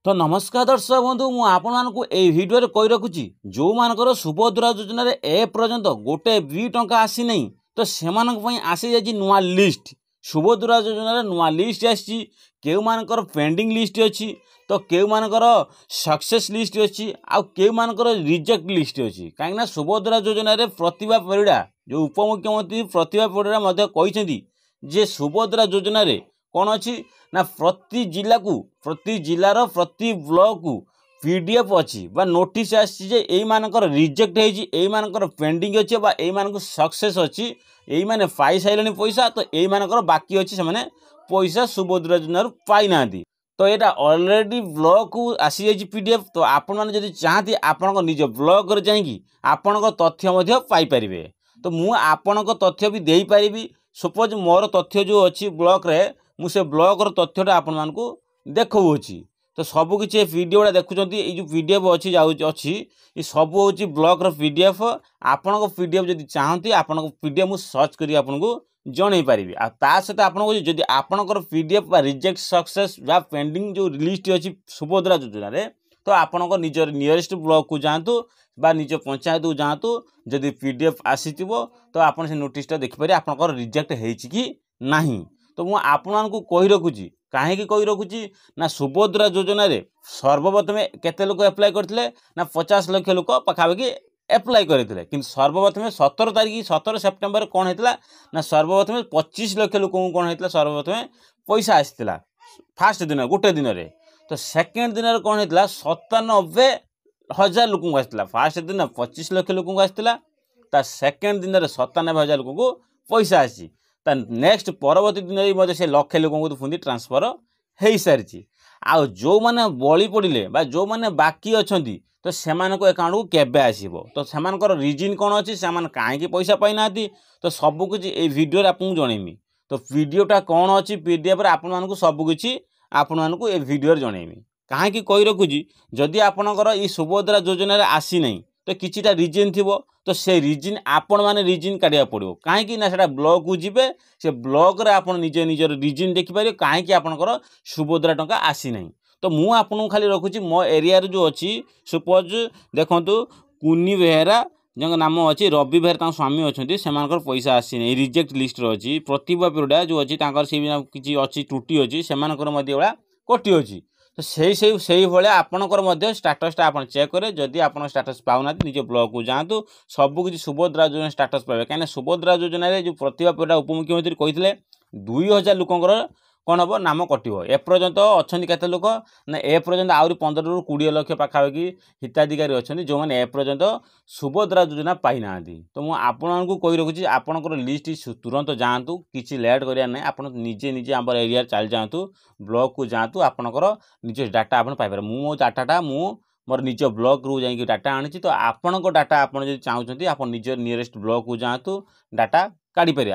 तो नमस्कार दर्शक बंधु मु आपको ये भिडियो कही रखुची जो मानकर सुभद्रा योजना ए पर्यंत गोटे भी टंका आसी नहीं तो से आसी जाए नुआ लिस्ट सुभद्रा योजना नुआ लिस्ट आसी केउ मानकर पेंडिंग लिस्ट अच्छी तो केउ मानकर सक्सेस लिस्ट अच्छी आउ केउ मानकर रिजेक्ट लिस्ट अच्छी कहीं सुभद्रा योजना प्रतिभा परिड़ा जो उपमुख्यमंत्री प्रतिभा परिड़ा कहते जे सुभद्रा योजना कौन अच्छी ना प्रति जिलार प्रति ब्लॉक को पीडीएफ अच्छी बा नोटिस आसी यही मानकर रिजेक्ट होई मानकर पेंडिंग अच्छी बा यही मानक सक्सेस अच्छी यही माने पाई सारे पैसा तो यही मानकर बाकी अच्छी से माने पैसा सुभद्रा योजना पाई ना तो यहाँ ऑलरेडी ब्लॉक को आसी जाइए पीडीएफ तो आपण मैंने जब चाहती आपण निज ब्लॉक जाकि आपण तथ्य पाई पारे तो मु आपण तथ्य भी दे पारि सपोज मोर तथ्य जो अच्छी ब्लॉक रे मुझे ब्लॉक तथ्यटा आपण मानकु देखौछि तो सबकि वीडियो देखुं जो पीडीएफ अच्छी ये सब हूँ ब्लॉक पीडीएफ आपण पीडीएफ जब चाहती आपण पीडीएफ मुझे सर्च करी आपको जन पारि आ सहित आपको जब आपणकर पीडीएफ रिजेक्ट सक्सेस या पेंडिंग जो लिस्ट अच्छी सुभद्रा योजना तो आपण निजर नियरेस्ट ब्लॉक को जातु बा निज पंचायत को जातु जदि पीडीएफ आसी तो आप नोटिसटा देखिपारे आपणकर रिजेक्ट होइछि कि नाही तो मु आपको कही रखुची कहीं कही रखुची ना सुभद्रा योजना रे सर्वप्रथम केते लोक एप्लाय करथिले ना 50 लाख लोक पाखापाखि एप्लाय करथिले किंतु सर्वप्रथम 17 सेप्टेम्बर कौन होता ना सर्वप्रथम 25 लाख लोक कौन होता सर्वप्रथम पैसा आसाला फास्ट दिन गोटे दिन रे तो सेकेंड दिन कौन होता 97,000 लोक आसाला फास्ट दिन 25 लाख लोक आसाला सेकेंड दिन 97,000 लोक को पैसा आसी नेक्स्ट परवर्ती दिन में से लक्षे लोक पुणी ट्रांसफर हो सारी आउ जो मैंने बली पड़े जो मैंने बाकी अच्छा तो से अकाउंट को केबे आसो तो से रिजन कौन अच्छी से कहीं पैसा पाई ना तो सबकि ये वीडियो आपको जनइमी तो वीडियोटा कौन अच्छी पीडीएफ आपको सबकि आपको ये वीडियो जनइमी कहीं कही रखुची जदि आपणकर ये सुभद्रा योजना आसी नहीं तो किछिटा रिजन थी तो से रिजन आपण मैंने रिजन काढ़ा पड़ो कहीं ना ब्लॉक को जीवे से ब्लॉक रे आपण निजे निजर रिजन देखिपारे कहीं आपणकर सुभद्रा टंका आसी नहीं तो मु आपको खाली रखुची मो एरिया जो अच्छी सपोज देखु कुनी बेहेरा जो नाम अच्छी रवि बेहेरा स्वामी अच्छा से पैसा आसी नहीं रिजेक्ट लिस्ट अच्छी प्रतिभा परिड़ा जो अच्छी किसी अच्छी त्रुटि अच्छी से कटी अच्छी तो से भाया आपणकर स्टाटसटा आप चेक करें जदि आप स्टाटस पाऊना निज ब्लॉक को जातु सबकि सुभद्रा योजना स्टाटस पाए कहीं सुभद्रा योजना जो प्रतिभा परिड़ा उपमुख्यमंत्री कहते 2000 लोकंर कौन हम नाम कटो एपर्यंत अच्छा केते लोक ना एपर्यंत आहरी 15 ରୁ 20 लाख पाखापाखि हिताधिकारी अच्छा जो मैंने एपर्यंत सुभद्रा योजना पाई ना तो मुझे आपको कही रखुची आपंकर लिस्ट तुरंत जातु किसी लेट करिया ना आप निजे निजे आम एरिया चली जातु ब्लॉक को जातु आपंकर निज डाटा आप पाइपर मो डाटा मोर निज ब्लॉक रू जा डाटा आनी तो आपण डाटा आप चाहते आप निज नियरेस्ट ब्लॉक को जातु डाटा काढ़ी पारे।